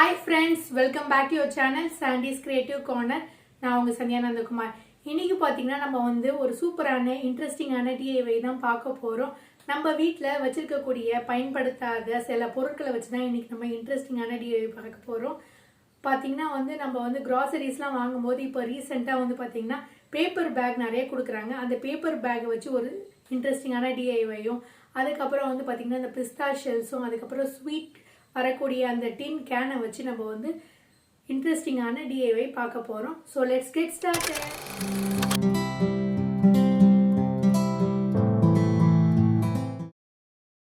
Hi friends, welcome back to your channel Sandy's Creative Corner. நான் உங்க சந்தியா நந்தகுமார். இன்னைக்கு பாத்தீங்கன்னா நம்ம வந்து ஒரு சூப்பரான இன்ட்ரஸ்டிங்கான DIY தான் பார்க்க போறோம். நம்ம வீட்ல வச்சிருக்க கூடிய பயன்படுத்தாத சில பொருட்களை வச்சு தான் இன்னைக்கு நம்ம இன்ட்ரஸ்டிங்கான DIY பார்க்க போறோம். பாத்தீங்கன்னா வந்து நம்ம வந்து groceries-லாம் வாங்கும்போது இப்போ ரீசன்ட்டா வந்து பாத்தீங்கன்னா பேப்பர் பேக் நிறைய கொடுக்குறாங்க. அந்த பேப்பர் பேக் வச்சு ஒரு இன்ட்ரஸ்டிங்கான DIY-யும் அதுக்கு அப்புறம் வந்து பாத்தீங்கன்னா இந்த பிஸ்தா ஷெல்ஸும் அதுக்கு அப்புறம் ஸ்வீட் வரக்கூடிய அந்த டின் கேனை வச்சு நம்ம வந்து இன்ட்ரெஸ்டிங்கான DIY பார்க்க போறோம். So let's get started.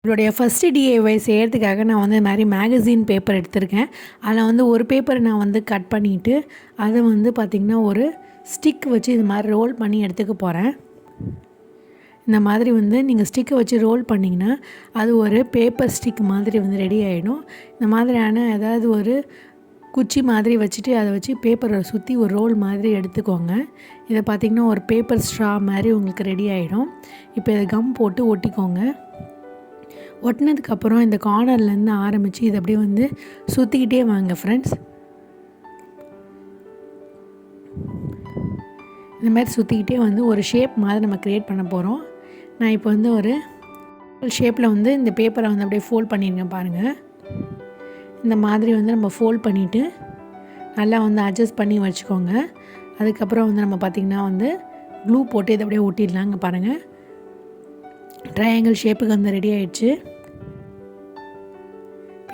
என்னுடைய ஃபர்ஸ்ட் DIY செய்யறதுக்காக நான் வந்து மாதிரி மேகசின் பேப்பர் எடுத்திருக்கேன். அதில் வந்து ஒரு பேப்பரை நான் வந்து கட் பண்ணிவிட்டு அதை வந்து பார்த்திங்கன்னா ஒரு ஸ்டிக் வச்சு இது மாதிரி ரோல் பண்ணி எடுத்துக்க போகிறேன். இந்த மாதிரி வந்து நீங்கள் ஸ்டிக்கை வச்சு ரோல் பண்ணிங்கன்னா அது ஒரு பேப்பர் ஸ்டிக் மாதிரி வந்து ரெடி ஆகிடும். இந்த மாதிரியான ஏதாவது ஒரு குச்சி மாதிரி வச்சுட்டு அதை வச்சு பேப்பரை சுற்றி ஒரு ரோல் மாதிரி எடுத்துக்கோங்க. இதை பார்த்திங்கன்னா ஒரு பேப்பர் ஸ்ட்ரா மாதிரி உங்களுக்கு ரெடி ஆகிடும். இப்போ இதை கம் போட்டு ஒட்டிக்கோங்க. ஒட்டினதுக்கப்புறம் இந்த கார்னர்லேருந்து ஆரம்பித்து இதை அப்படியே வந்து சுற்றிக்கிட்டே வாங்க ஃப்ரெண்ட்ஸ். இந்த மாதிரி சுற்றிக்கிட்டே வந்து ஒரு ஷேப் மாதிரி நம்ம க்ரியேட் பண்ண போகிறோம். நான் இப்போ வந்து ஒரு ஷேப்பில் வந்து இந்த பேப்பரை வந்து அப்படியே ஃபோல்ட் பண்ணியிருக்கேன் பாருங்கள். இந்த மாதிரி வந்து நம்ம ஃபோல்ட் பண்ணிவிட்டு நல்லா வந்து அட்ஜஸ்ட் பண்ணி வச்சுக்கோங்க. அதுக்கப்புறம் வந்து நம்ம பார்த்திங்கன்னா வந்து க்ளூ போட்டு இதை அப்படியே ஒட்டிடலாங்க பாருங்கள். ட்ரையாங்கிள் ஷேப்புக்கு வந்து ரெடி ஆகிடுச்சு.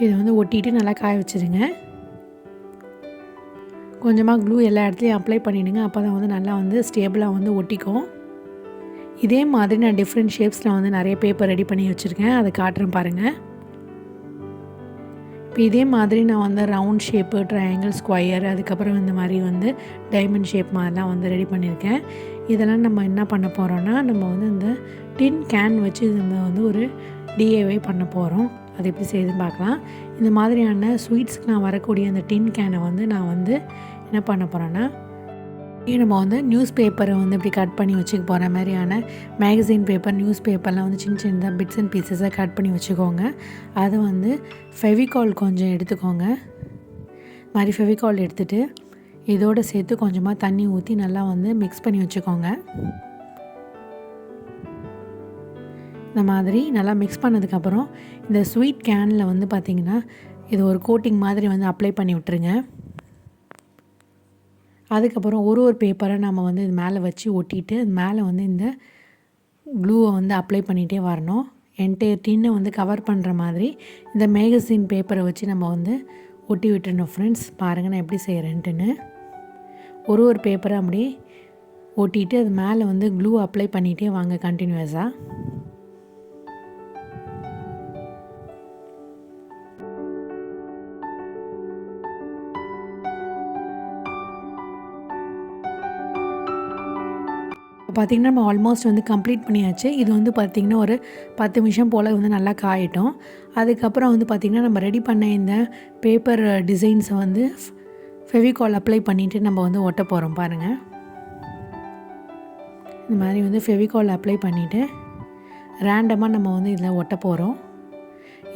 இதை வந்து ஒட்டிட்டு நல்லா காய வச்சுருங்க. கொஞ்சமாக க்ளூ எல்லா இடத்துலையும் அப்ளை பண்ணிவிடுங்க. அப்போ தான் வந்து நல்லா வந்து ஸ்டேபிளாக வந்து ஒட்டிக்கும். இதே மாதிரி நான் டிஃப்ரெண்ட் ஷேப்ஸில் வந்து நிறைய பேப்பர் ரெடி பண்ணி வச்சுருக்கேன். அதை காட்டுறேன் பாருங்கள். இப்போ இதே மாதிரி நான் வந்து ரவுண்ட் ஷேப்பு, ட்ரையாங்கிள், ஸ்கொயர், அதுக்கப்புறம் இந்த மாதிரி வந்து டைமண்ட் ஷேப் மாதிரிலாம் வந்து ரெடி பண்ணியிருக்கேன். இதெல்லாம் நம்ம என்ன பண்ண போகிறோன்னா நம்ம வந்து இந்த டின் கேன் வச்சு நம்ம வந்து ஒரு DIY பண்ண போகிறோம். அது எப்படி செய்யுதுன்னு பார்க்கலாம். இந்த மாதிரியான ஸ்வீட்ஸ்க்குலாம் வரக்கூடிய அந்த டின் கேனை வந்து நான் வந்து என்ன பண்ண போகிறேன்னா நம்ம வந்து நியூஸ் பேப்பரை வந்து இப்படி கட் பண்ணி வச்சுக்க போகிற மாதிரியான மேகசின் பேப்பர், நியூஸ் பேப்பர்லாம் வந்து சின்ன சின்னதாக பிட்ஸ் அண்ட் பீசஸாக கட் பண்ணி வச்சுக்கோங்க. அதை வந்து ஃபெவிகால் கொஞ்சம் எடுத்துக்கோங்க. மாதிரி ஃபெவிகால் எடுத்துகிட்டு இதோடு சேர்த்து கொஞ்சமாக தண்ணி ஊற்றி நல்லா வந்து மிக்ஸ் பண்ணி வச்சுக்கோங்க. இந்த மாதிரி நல்லா மிக்ஸ் பண்ணதுக்கப்புறம் இந்த ஸ்வீட் கேனில் வந்து பார்த்திங்கன்னா இது ஒரு கோட்டிங் மாதிரி வந்து அப்ளை பண்ணி விட்டுருங்க. அதுக்கப்புறம் ஒரு பேப்பரை நம்ம வந்து இது மேலே வச்சு ஒட்டிட்டு அது மேலே வந்து இந்த க்ளூவை வந்து அப்ளை பண்ணிகிட்டே வரணும். என்டையர் டின்னை வந்து கவர் பண்ணுற மாதிரி இந்த மேகசின் பேப்பரை வச்சு நம்ம வந்து ஒட்டி விட்டுருணும் ஃப்ரெண்ட்ஸ். பாருங்கள் நான் எப்படி செய்கிறேன்ட்டுன்னு. ஒரு பேப்பரை அப்படி ஒட்டிட்டு அது மேலே வந்து க்ளூ அப்ளை பண்ணிகிட்டே வாங்க கண்டினியூஸாக. பார்த்திங்கன்னா நம்ம ஆல்மோஸ்ட் வந்து கம்ப்ளீட் பண்ணியாச்சு. இது வந்து பார்த்திங்கன்னா ஒரு 10 நிமிஷம் போல் வந்து நல்லா காயட்டும். அதுக்கப்புறம் வந்து பார்த்திங்கன்னா நம்ம ரெடி பண்ண இந்த பேப்பர் டிசைன்ஸை வந்து ஃபெவிகால் அப்ளை பண்ணிவிட்டு நம்ம வந்து ஒட்ட போகிறோம் பாருங்கள். இந்த மாதிரி வந்து ஃபெவிகால் அப்ளை பண்ணிவிட்டு ரேண்டமாக நம்ம வந்து இதில் ஒட்ட போகிறோம்.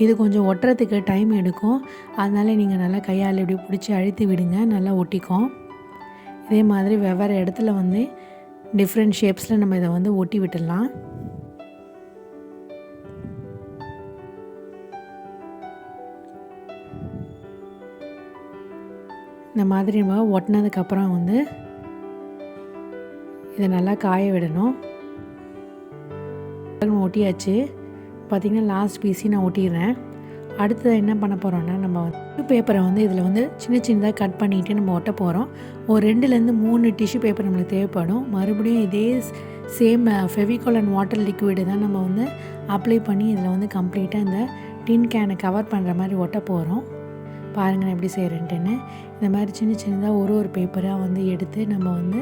இது கொஞ்சம் ஒட்டுறதுக்கு டைம் எடுக்கும். அதனால் நீங்கள் நல்லா கையால் இப்படி பிடிச்சி அழுத்தி விடுங்க, நல்லா ஒட்டிக்கும். இதே மாதிரி வெவ்வேறு இடத்துல வந்து டிஃப்ரெண்ட் ஷேப்ஸில் நம்ம இதை வந்து ஒட்டி விட்டுடலாம். இந்த மாதிரி நம்ம ஒட்டினதுக்கப்புறம் வந்து இதை நல்லா காய விடணும். ஒட்டியாச்சு. பார்த்திங்கன்னா லாஸ்ட் பீஸையும் நான் ஒட்டிடுறேன். அடுத்தது என்ன பண்ண போகிறோன்னா நம்ம வந்து பேப்பரை வந்து இதில் வந்து சின்ன சின்னதாக கட் பண்ணிவிட்டு நம்ம ஒட்ட போகிறோம். ஒரு 2-3 டிஷ்யூ பேப்பர் நம்மளுக்கு தேவைப்படும். மறுபடியும் இதே same Fevicol and water liquid தான் நம்ம வந்து அப்ளை பண்ணி இதில் வந்து கம்ப்ளீட்டாக இந்த டின் கேனை கவர் பண்ணுற மாதிரி ஒட்ட போகிறோம். பாருங்கள் நான் எப்படி செய்கிறேன்ட்டுன்னு. இந்த மாதிரி சின்ன சின்னதாக ஒரு பேப்பராக வந்து எடுத்து நம்ம வந்து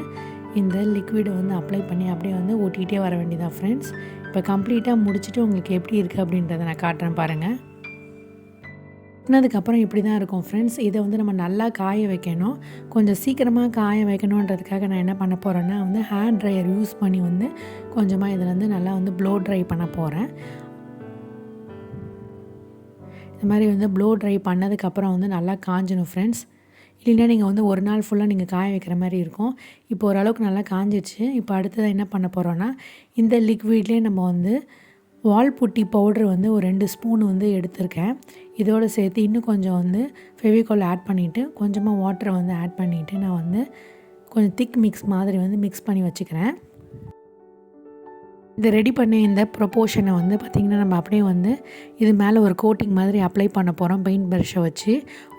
இந்த லிக்விடை வந்து அப்ளை பண்ணி அப்படியே வந்து ஒட்டிகிட்டே வர வேண்டியதான் ஃப்ரெண்ட்ஸ். இப்போ கம்ப்ளீட்டாக முடிச்சுட்டு உங்களுக்கு எப்படி இருக்குது அப்படின்றத நான் காட்டுறேன் பாருங்கள். ஒட்டினதுக்கப்புறம் இப்படி தான் இருக்கும் ஃப்ரெண்ட்ஸ். இதை வந்து நம்ம நல்லா காய வைக்கணும். கொஞ்சம் சீக்கிரமாக காய வைக்கணுன்றதுக்காக நான் என்ன பண்ண போகிறேன்னா வந்து ஹேர் ட்ரையர் யூஸ் பண்ணி வந்து கொஞ்சமாக இதில் வந்து நல்லா வந்து ப்ளோ ட்ரை பண்ண போகிறேன். இந்த மாதிரி வந்து ப்ளோ ட்ரை பண்ணதுக்கப்புறம் வந்து நல்லா காஞ்சணும் ஃப்ரெண்ட்ஸ். இல்லைன்னா நீங்கள் வந்து ஒரு நாள் ஃபுல்லாக நீங்கள் காய வைக்கிற மாதிரி இருக்கும். இப்போ ஓரளவுக்கு நல்லா காஞ்சிடுச்சு. இப்போ அடுத்ததாக என்ன பண்ண போகிறோன்னா, இந்த லிக்விட்லேயே நம்ம வந்து வால் புட்டி பவுட்ரு வந்து ஒரு 2 ஸ்பூன் வந்து எடுத்திருக்கேன். இதோடு சேர்த்து இன்னும் கொஞ்சம் வந்து ஃபெவிகால் ஆட் பண்ணிவிட்டு கொஞ்சமாக வாட்டரை வந்து ஆட் பண்ணிவிட்டு நான் வந்து கொஞ்சம் திக் மிக்ஸ் மாதிரி வந்து மிக்ஸ் பண்ணி வச்சுக்கிறேன். இந்த ரெடி பண்ண இந்த ப்ரொப்போர்ஷனை வந்து பார்த்திங்கன்னா நம்ம அப்படியே வந்து இது மேலே ஒரு கோட்டிங் மாதிரி அப்ளை பண்ண போகிறோம். பெயிண்ட் ப்ரஷ்ஷை வச்சு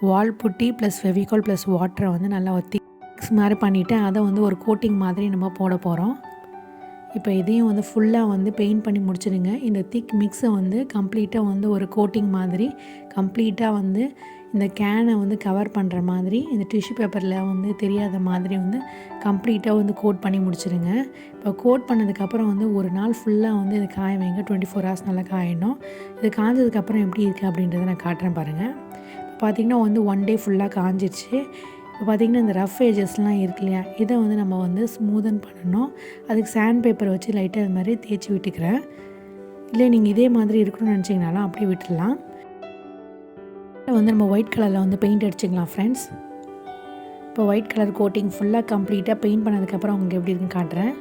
வால் புட்டி ப்ளஸ் ஃபெவிகால் ப்ளஸ் வாட்டரை வந்து நல்லா ஒரு திக் மிக்ஸ் மாதிரி பண்ணிவிட்டு அதை வந்து ஒரு கோட்டிங் மாதிரி நம்ம போட போகிறோம். இப்போ இதையும் வந்து ஃபுல்லாக வந்து பெயிண்ட் பண்ணி முடிச்சிடுங்க. இந்த திக் மிக்ஸை வந்து கம்ப்ளீட்டாக வந்து ஒரு கோட்டிங் மாதிரி கம்ப்ளீட்டாக வந்து இந்த கேனை வந்து கவர் பண்ணுற மாதிரி இந்த டிஷ்யூ பேப்பரில் வந்து தெரியாத மாதிரி வந்து கம்ப்ளீட்டாக வந்து கோட் பண்ணி முடிச்சிடுங்க. இப்போ கோட் பண்ணதுக்கப்புறம் வந்து ஒரு நாள் ஃபுல்லாக வந்து இது காய வைங்க. 24 hours நல்லா காயணும். இது காஞ்சதுக்கப்புறம் எப்படி இருக்குது அப்படின்றத நான் காட்டுறேன் பாருங்கள். இப்போ பார்த்திங்கன்னா வந்து 1 day ஃபுல்லாக காஞ்சிடுச்சு. இப்போ பார்த்திங்கன்னா இந்த ரஃப் ஏஜஸ்லாம் இருக்கு இல்லையா, இதை வந்து நம்ம வந்து ஸ்மூதன் பண்ணணும். அதுக்கு சாண்ட் பேப்பர் வச்சு லைட்டாக அது மாதிரி தேய்ச்சி விட்டுக்கிறேன். இல்லை நீங்கள் இதே மாதிரி இருக்கணும்னு நினச்சிங்கனாலும் அப்படியே விட்டுடலாம். வந்து நம்ம ஒயிட் கலரில் வந்து பெயிண்ட் அடிச்சிக்கலாம் ஃப்ரெண்ட்ஸ். இப்போ ஒயிட் கலர் கோட்டிங் ஃபுல்லாக கம்ப்ளீட்டாக பெயிண்ட் பண்ணதுக்கப்புறம் உங்களுக்கு எப்படி இருக்குன்னு காட்டுறேன்.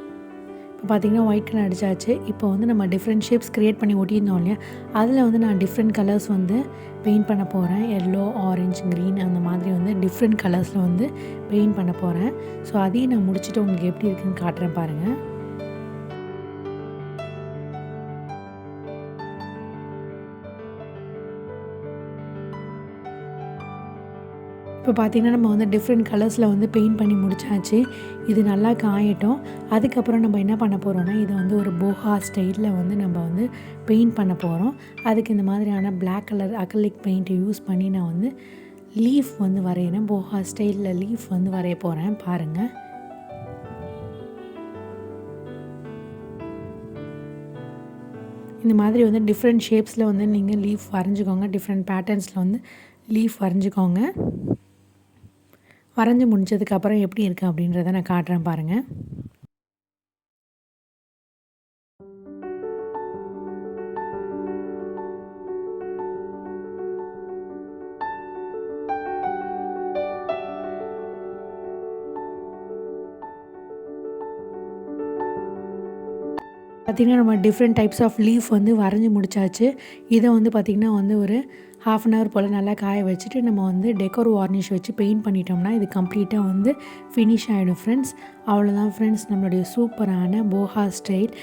இப்போ பார்த்திங்கன்னா ஒயிட் கலர் அடித்தாச்சு. இப்போ வந்து நம்ம டிஃப்ரெண்ட் ஷேப்ஸ் க்ரியேட் பண்ணி ஒட்டியிருந்தோம் இல்லையா, அதில் வந்து நான் டிஃப்ரெண்ட் கலர்ஸ் வந்து பெயிண்ட் பண்ண போகிறேன். எல்லோ, ஆரஞ்சு, க்ரீன் அந்த மாதிரி வந்து டிஃப்ரெண்ட் கலர்ஸில் வந்து பெயிண்ட் பண்ண போகிறேன். ஸோ அதையும் நான் முடிச்சுட்டு உங்களுக்கு எப்படி இருக்குன்னு காட்டுறேன் பாருங்கள். இப்போ பார்த்திங்கன்னா நம்ம வந்து டிஃப்ரெண்ட் கலர்ஸில் வந்து பெயிண்ட் பண்ணி முடிச்சாச்சு. இது நல்லா காயட்டும். அதுக்கப்புறம் நம்ம என்ன பண்ண போகிறோன்னா, இது வந்து ஒரு போஹா ஸ்டைலில் வந்து நம்ம வந்து பெயிண்ட் பண்ண போகிறோம். அதுக்கு இந்த மாதிரியான பிளாக் கலர் அக்ரிலிக் பெயிண்ட்டை யூஸ் பண்ணி நான் வந்து லீஃப் வந்து வரைகிறேன். போஹா ஸ்டைலில் லீஃப் வந்து வரைய போகிறேன் பாருங்கள். இந்த மாதிரி வந்து டிஃப்ரெண்ட் ஷேப்ஸில் வந்து நீங்கள் லீஃப் வரைஞ்சிக்கோங்க. டிஃப்ரெண்ட் பேட்டர்ன்ஸில் வந்து லீஃப் வரைஞ்சிக்கோங்க. வரைஞ்சி முடிஞ்சதுக்கப்புறம் எப்படி இருக்குது அப்படின்றத நான் காட்டுறேன் பாருங்கள். பார்த்திங்கன்னா நம்ம டிஃப்ரெண்ட் டைப்ஸ் ஆஃப் லீஃப் வந்து வரைஞ்சி முடிச்சாச்சு. இதை வந்து பார்த்திங்கன்னா வந்து ஒரு 1/2 hour போல் நல்லா காய வச்சுட்டு நம்ம வந்து டெக்கோர் வார்னிஷ் வச்சு பெயிண்ட் பண்ணிட்டோம்னா இது கம்ப்ளீட்டாக வந்து ஃபினிஷ் ஆகிடும் ஃப்ரெண்ட்ஸ். அவ்வளோதான் ஃப்ரெண்ட்ஸ், நம்மளுடைய சூப்பரான போஹா ஸ்டைல்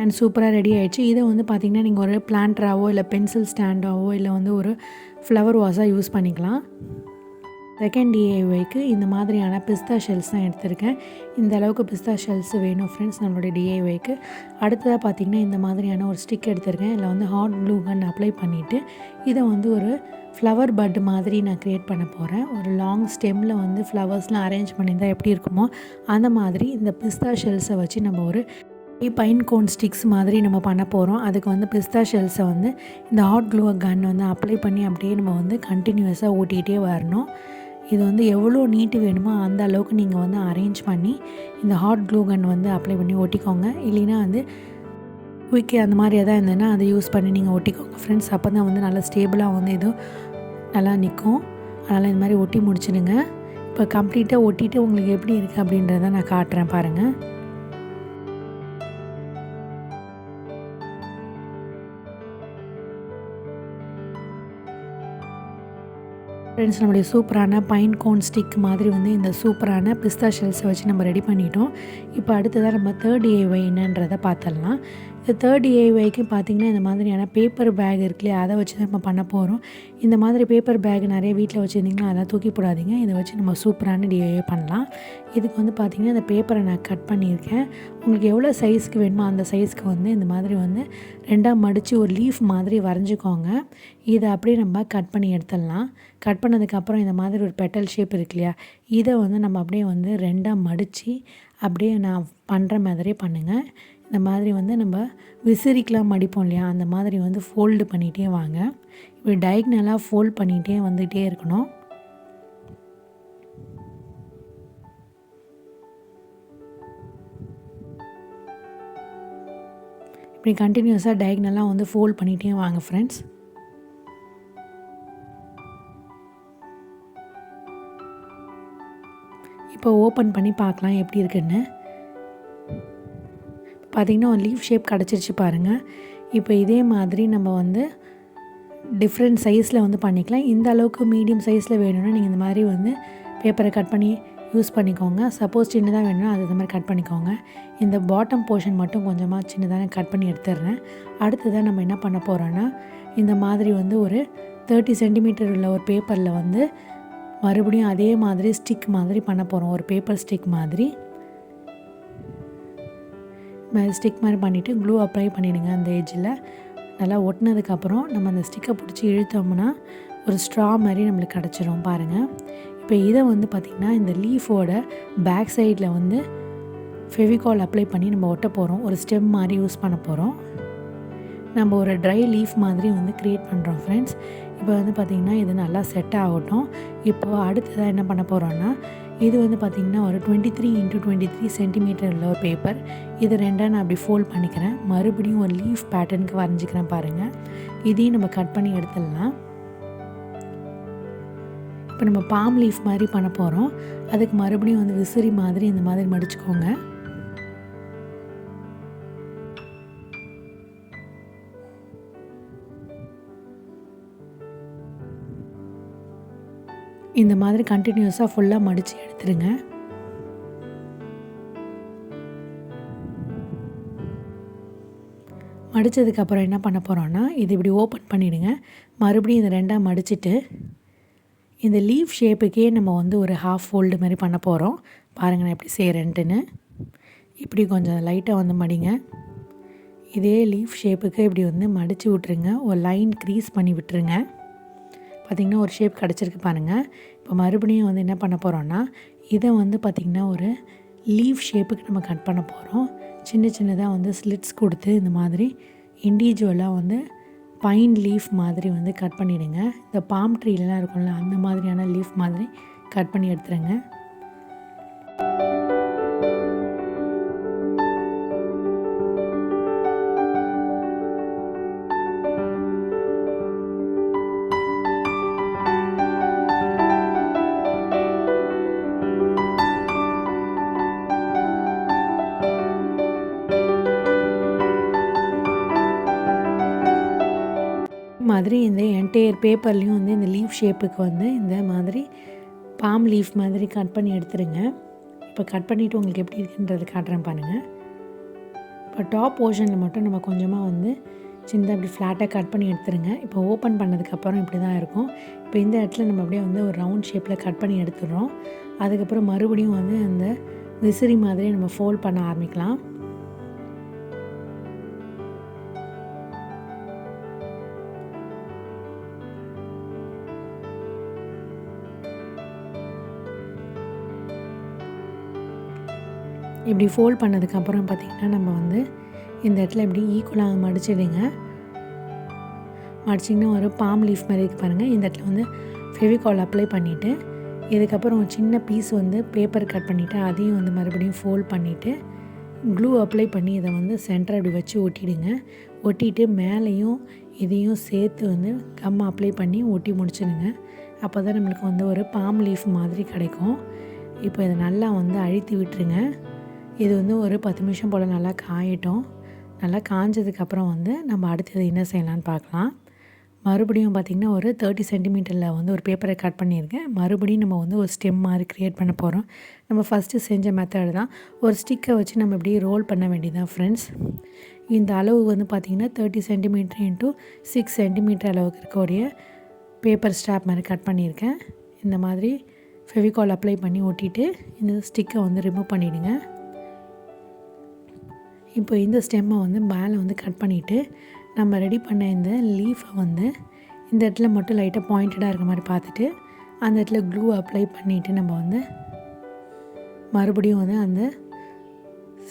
அண்ட் சூப்பராக ரெடி ஆகிடுச்சு. இதை வந்து பார்த்திங்கன்னா நீங்கள் ஒரு பிளான்டராவோ இல்லை பென்சில் ஸ்டாண்டாவோ இல்லை வந்து ஒரு ஃப்ளவர் வாஸாக யூஸ் பண்ணிக்கலாம். செகண்ட் டிஐஒய்க்கு இந்த மாதிரியான பிஸ்தா ஷெல்ஸ் தான் எடுத்திருக்கேன். இந்த அளவுக்கு பிஸ்தா ஷெல்ஸ் வேணும் ஃப்ரெண்ட்ஸ் நம்மளுடைய டிஐஒய்க்கு. அடுத்ததாக பார்த்திங்கன்னா இந்த மாதிரியான ஒரு ஸ்டிக் எடுத்திருக்கேன். இதில் வந்து ஹாட் க்ளூ கன் அப்ளை பண்ணிவிட்டு இதை வந்து ஒரு ஃப்ளவர் பட் மாதிரி நான் க்ரியேட் பண்ண போகிறேன். ஒரு லாங் ஸ்டெம்மில் வந்து ஃப்ளவர்ஸ்லாம் அரேஞ்ச் பண்ணியிருந்தால் எப்படி இருக்குமோ அந்த மாதிரி இந்த பிஸ்தா ஷெல்ஸை வச்சு நம்ம ஒரு பைன் கோன் ஸ்டிக்ஸ் மாதிரி நம்ம பண்ண போகிறோம். அதுக்கு வந்து பிஸ்தா ஷெல்ஸை வந்து இந்த ஹாட் க்ளூ கன் வந்து அப்ளை பண்ணி அப்படியே நம்ம வந்து கண்டினியூஸாக ஓட்டிகிட்டே வரணும். இது வந்து எவ்வளோ நீட்டு வேணுமோ அந்த அளவுக்கு நீங்கள் வந்து அரேஞ்ச் பண்ணி இந்த ஹாட் க்ளூ கன் வந்து அப்ளை பண்ணி ஒட்டிக்கோங்க. இல்லைன்னா வந்து குயிக்கு அந்த மாதிரி எதாவது இருந்ததுன்னா அதை யூஸ் பண்ணி நீங்கள் ஒட்டிக்கோங்க ஃப்ரெண்ட்ஸ். அப்போ தான் வந்து நல்லா ஸ்டேபிளாக வந்து இது நல்லா நிற்கும். அதனால் இந்த மாதிரி ஒட்டி முடிச்சிடுங்க. இப்போ கம்ப்ளீட்டாக ஒட்டிட்டு உங்களுக்கு எப்படி இருக்குது அப்படின்றத நான் காட்டுறேன் பாருங்கள். ஃப்ரெண்ட்ஸ், நம்மளுடைய சூப்பரான பைன் கோன் ஸ்டிக் மாதிரி வந்து இந்த சூப்பரான பிஸ்தா ஷெல்ஸை வச்சு நம்ம ரெடி பண்ணிட்டோம். இப்போ அடுத்ததாக நம்ம தேர்ட் டிஐஒய் என்னன்றதை பார்த்துடலாம். இந்த தேர்ட் டிஐஒய்க்கு பார்த்திங்கன்னா இந்த மாதிரியான பேப்பர் பேக் இருக்கு இல்லையா, அதை வச்சு தான் நம்ம பண்ண போகிறோம். இந்த மாதிரி பேப்பர் பேக் நிறைய வீட்டில் வச்சுருந்திங்கன்னா அதெல்லாம் தூக்கி போடாதீங்க. இதை வச்சு நம்ம சூப்பரான டிஐஒய் பண்ணலாம். இதுக்கு வந்து பார்த்திங்கன்னா இந்த பேப்பரை நான் கட் பண்ணியிருக்கேன். உங்களுக்கு எவ்வளோ சைஸ்க்கு வேணுமோ அந்த சைஸ்க்கு வந்து இந்த மாதிரி வந்து 2ஆக மடித்து ஒரு லீஃப் மாதிரி வரைஞ்சிக்கோங்க. இதை அப்படியே நம்ம கட் பண்ணி எடுத்துடலாம். கட் பண்ணதுக்கப்புறம் இந்த மாதிரி ஒரு பெட்டல் ஷேப் இருக்கு இல்லையா, இதை வந்து நம்ம அப்படியே வந்து 2ஆக மடித்து அப்படியே நான் பண்ணுற மாதிரியே பண்ணுங்கள். இந்த மாதிரி வந்து நம்ம விசிறிக்கெலாம் மடிப்போம் இல்லையா, அந்த மாதிரி வந்து ஃபோல்டு பண்ணிகிட்டே வாங்க. இப்படி டயக்னலாக ஃபோல்ட் பண்ணிகிட்டே வந்துகிட்டே இருக்கணும். இப்படி கண்டினியூஸாக டயக்னலாக வந்து ஃபோல்ட் பண்ணிகிட்டே வாங்க ஃப்ரெண்ட்ஸ். இப்போ ஓப்பன் பண்ணி பார்க்கலாம் எப்படி இருக்குன்னு. பார்த்திங்கன்னா ஒரு லீஃப் ஷேப் கிடச்சிருச்சு பாருங்கள். இப்போ இதே மாதிரி நம்ம வந்து டிஃப்ரெண்ட் சைஸில் வந்து பண்ணிக்கலாம். இந்த அளவுக்கு மீடியம் சைஸில் வேணும்னா நீங்கள் இந்த மாதிரி வந்து பேப்பரை கட் பண்ணி யூஸ் பண்ணிக்கோங்க. சப்போஸ் சின்னதாக வேணும்னா அது மாதிரி கட் பண்ணிக்கோங்க. இந்த பாட்டம் போர்ஷன் மட்டும் கொஞ்சமாக சின்னதாக கட் பண்ணி எடுத்துடுறேன். அடுத்ததாக நம்ம என்ன பண்ண போகிறோன்னா இந்த மாதிரி வந்து ஒரு 30 சென்டிமீட்டர் உள்ள ஒரு பேப்பரில் வந்து மறுபடியும் அதே மாதிரி ஸ்டிக் மாதிரி பண்ண போகிறோம். ஒரு பேப்பர் ஸ்டிக் மாதிரி ஸ்டிக் மாதிரி பண்ணிவிட்டு க்ளூ அப்ளை பண்ணிவிடுங்க. அந்த எட்ஜில் நல்லா ஒட்டினதுக்கப்புறம் நம்ம அந்த ஸ்டிக்கை பிடிச்சி இழுத்தோம்னா ஒரு ஸ்ட்ரா மாதிரி நம்மளுக்கு கிடச்சிரும் பாருங்கள். இப்போ இதை வந்து பார்த்திங்கன்னா இந்த லீஃபோட பேக் சைடில் வந்து ஃபெவிகால் அப்ளை பண்ணி நம்ம ஒட்ட போகிறோம். ஒரு ஸ்டெம் மாதிரி யூஸ் பண்ண போகிறோம். நம்ம ஒரு ட்ரை லீஃப் மாதிரி வந்து க்ரியேட் பண்ணுறோம் ஃப்ரெண்ட்ஸ். இப்போ வந்து பார்த்திங்கன்னா இது நல்லா செட் ஆகட்டும். இப்போது அடுத்ததாக என்ன பண்ண போகிறோன்னா இது வந்து பார்த்திங்கன்னா ஒரு 23 x 23 சென்டிமீட்டர் உள்ள ஒரு பேப்பர். இது ரெண்டாக நான் அப்படி ஃபோல்ட் பண்ணிக்கிறேன். மறுபடியும் ஒரு லீஃப் பேட்டர்னுக்கு வரைஞ்சிக்கிறேன் பாருங்கள். இதையும் நம்ம கட் பண்ணி எடுத்துடலாம். இப்போ நம்ம பாம் லீஃப் மாதிரி பண்ண போகிறோம். அதுக்கு மறுபடியும் வந்து விசிறி மாதிரி இந்த மாதிரி மடிச்சுக்கோங்க. இந்த மாதிரி கண்டினியூஸாக ஃபுல்லாக மடித்து எடுத்துருங்க. மடித்ததுக்கப்புறம் என்ன பண்ண போகிறோன்னா இது இப்படி ஓப்பன் பண்ணிவிடுங்க. மறுபடியும் இதை ரெண்டாக மடிச்சுட்டு இந்த லீஃப் ஷேப்புக்கே நம்ம வந்து ஒரு ஹாஃப் ஃபோல்டு மாதிரி பண்ண போகிறோம். பாருங்கள் நான் எப்படி செய்கிறேன்ட்டுன்னு. இப்படி கொஞ்சம் லைட்டாக வந்து மடிங்க. இதே லீஃப் ஷேப்புக்கு இப்படி வந்து மடித்து விட்ருங்க. ஒரு லைன் க்ரீஸ் பண்ணி விட்டுருங்க. பார்த்திங்கன்னா ஒரு ஷேப் கிடச்சிருக்கு பாருங்கள். இப்போ மறுபடியும் வந்து என்ன பண்ண போகிறோன்னா இதை வந்து பார்த்திங்கன்னா ஒரு லீஃப் ஷேப்புக்கு நம்ம கட் பண்ண போகிறோம். சின்ன சின்னதாக வந்து ஸ்லிட்ஸ் கொடுத்து இந்த மாதிரி இண்டிவிஜுவலாக வந்து பைன் லீஃப் மாதிரி வந்து கட் பண்ணிவிடுங்க. இந்த பாம் ட்ரீலலாம் இருக்கும்ல அந்த மாதிரியான லீஃப் மாதிரி கட் பண்ணி எடுத்துருங்க. மாதிரி இந்த என்டையர் பேப்பர்லேயும் வந்து இந்த லீஃப் ஷேப்புக்கு வந்து இந்த மாதிரி பாம் லீஃப் மாதிரி கட் பண்ணி எடுத்துருங்க. இப்போ கட் பண்ணிவிட்டு உங்களுக்கு எப்படி இருக்குன்றது காட்டுறேன் பாருங்கள். இப்போ டாப் போர்ஷனில் மட்டும் நம்ம கொஞ்சமாக வந்து சின்னதாக இப்படி ஃப்ளாட்டாக கட் பண்ணி எடுத்துருங்க. இப்போ ஓப்பன் பண்ணதுக்கப்புறம் இப்படி தான் இருக்கும். இப்போ இந்த இடத்துல நம்ம அப்படியே வந்து ஒரு ரவுண்ட் ஷேப்பில் கட் பண்ணி எடுத்துடுறோம். அதுக்கப்புறம் மறுபடியும் வந்து அந்த விசிறி மாதிரி நம்ம ஃபோல்ட் பண்ண ஆரம்பிக்கலாம். இப்படி ஃபோல்ட் பண்ணதுக்கப்புறம் பார்த்திங்கன்னா நம்ம வந்து இந்த இடத்துல இப்படி ஈக்குவலாக மடிச்சிடுங்க. மடிச்சிங்கன்னா ஒரு பாம் லீஃப் மாதிரி இருக்குது பாருங்கள். இந்த இடத்துல வந்து ஃபெவிகால் அப்ளை பண்ணிவிட்டு இதுக்கப்புறம் ஒரு சின்ன பீஸ் வந்து பேப்பர் கட் பண்ணிவிட்டு அதையும் வந்து மறுபடியும் ஃபோல்ட் பண்ணிவிட்டு க்ளூ அப்ளை பண்ணி இதை வந்து சென்டர் இப்படி வச்சு ஒட்டிடுங்க. ஒட்டிட்டு மேலேயும் இதையும் சேர்த்து வந்து கம் அப்ளை பண்ணி ஒட்டி முடிச்சிடுங்க. அப்போ தான் நம்மளுக்கு வந்து ஒரு பாம் லீஃப் மாதிரி கிடைக்கும். இப்போ இதை நல்லா வந்து அழுத்தி விட்டுருங்க. இது வந்து ஒரு 10 நிமிஷம் போல் நல்லா காயட்டும். நல்லா காஞ்சதுக்கப்புறம் வந்து நம்ம அடுத்தது என்ன செய்யலான்னு பார்க்கலாம். மறுபடியும் பார்த்திங்கன்னா ஒரு 30 சென்டிமீட்டரில் வந்து ஒரு பேப்பரை கட் பண்ணியிருக்கேன். மறுபடியும் நம்ம வந்து ஒரு ஸ்டெம் மாதிரி க்ரியேட் பண்ண போகிறோம். நம்ம ஃபஸ்ட்டு செஞ்ச மெத்தட் தான். ஒரு ஸ்டிக்கை வச்சு நம்ம இப்படியே ரோல் பண்ண வேண்டியதான் ஃப்ரெண்ட்ஸ். இந்த அளவு வந்து பார்த்திங்கன்னா 30 சென்டிமீட்டர் இன்ட்டு 6 சென்டிமீட்டர் அளவுக்கு இருக்கக்கூடிய பேப்பர் ஸ்ட்ராப் மாதிரி கட் பண்ணியிருக்கேன். இந்த மாதிரி ஃபெவிகால் அப்ளை பண்ணி ஒட்டிட்டு இந்த ஸ்டிக்கை வந்து ரிமூவ் பண்ணிவிடுங்க. இப்போ இந்த ஸ்டெம்மை வந்து மேலே வந்து கட் பண்ணிவிட்டு நம்ம ரெடி பண்ண இந்த லீஃபை வந்து இந்த இடத்துல மட்டும் லைட்டாக பாயிண்டடாக இருக்க மாதிரி பார்த்துட்டு அந்த இடத்துல க்ளூ அப்ளை பண்ணிவிட்டு நம்ம வந்து மறுபடியும் வந்து அந்த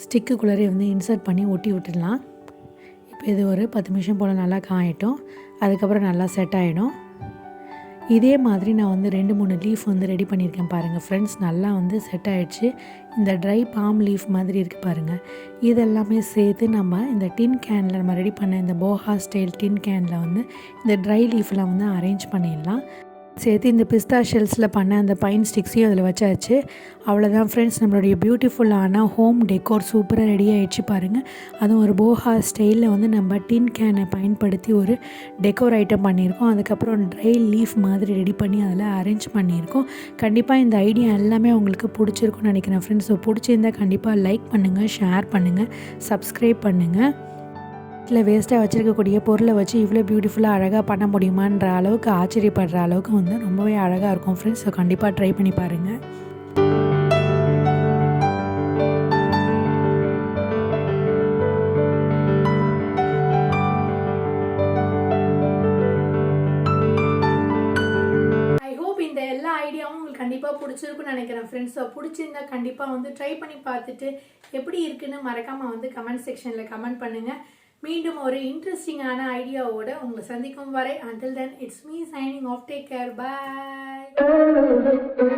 ஸ்டிக்குக்குள்ளே வந்து இன்சர்ட் பண்ணி ஒட்டி விட்டுடலாம். இப்போ இது ஒரு 10 நிமிஷம் போல் நல்லா காயட்டும். அதுக்கப்புறம் நல்லா செட் ஆகிடும். இதே மாதிரி நான் வந்து 2-3 லீஃப் வந்து ரெடி பண்ணியிருக்கேன் பாருங்கள் ஃப்ரெண்ட்ஸ். நல்லா வந்து செட் ஆகிடுச்சு. இந்த ட்ரை பாம் லீஃப் மாதிரி இருக்குது பாருங்கள். இதெல்லாமே சேர்த்து நம்ம இந்த டின் கேனில் நம்ம ரெடி பண்ண இந்த போஹா ஸ்டைல் டின் கேனில் வந்து இந்த ட்ரை லீஃப்லாம் வந்து அரேஞ்ச் பண்ணிடலாம். சேர்த்து இந்த பிஸ்தா ஷெல்ஸில் பண்ண அந்த பைன் ஸ்டிக்ஸையும் அதில் வச்சாச்சு. அவ்வளோதான் ஃப்ரெண்ட்ஸ், நம்மளுடைய பியூட்டிஃபுல்லான ஹோம் டெக்கோர் சூப்பராக ரெடி ஆகிடுச்சு பாருங்கள். அதுவும் ஒரு போஹா ஸ்டைலில் வந்து நம்ம டின் கேனை பயன்படுத்தி ஒரு டெக்கோர் ஐட்டம் பண்ணியிருக்கோம். அதுக்கப்புறம் ட்ரை லீஃப் மாதிரி ரெடி பண்ணி அதில் அரேஞ்ச் பண்ணியிருக்கோம். கண்டிப்பாக இந்த ஐடியா எல்லாமே உங்களுக்கு பிடிச்சிருக்குன்னு நினைக்கிறேன் ஃப்ரெண்ட்ஸ். ஸோ பிடிச்சிருந்தால் கண்டிப்பாக லைக் பண்ணுங்கள், ஷேர் பண்ணுங்கள், சப்ஸ்கிரைப் பண்ணுங்கள். வீட்டில் வேஸ்ட்டாக வச்சுருக்கக்கூடிய பொருளை வச்சு இவ்வளோ பியூட்டிஃபுல்லாக அழகாக பண்ண முடியுமான்ற அளவுக்கு ஆச்சரியப்படுற அளவுக்கு வந்து ரொம்பவே அழகாக இருக்கும் ஃப்ரெண்ட்ஸ். ஸோ கண்டிப்பாக ட்ரை பண்ணி பாருங்கள். ஐ ஹோப் இந்த எல்லா ஐடியாவும் உங்களுக்கு கண்டிப்பாக பிடிச்சிருக்குன்னு நினைக்கிறேன் ஃப்ரெண்ட்ஸ். ஸோ பிடிச்சிருந்தா கண்டிப்பாக வந்து ட்ரை பண்ணி பார்த்துட்டு எப்படி இருக்குன்னு மறக்காமல் வந்து கமெண்ட் செக்ஷனில் கமெண்ட் பண்ணுங்கள். மீண்டும் ஒரு இன்ட்ரெஸ்டிங்கான ஐடியாவோட உங்களை சந்திக்கும் வரை until then it's me signing off. Take care. Bye.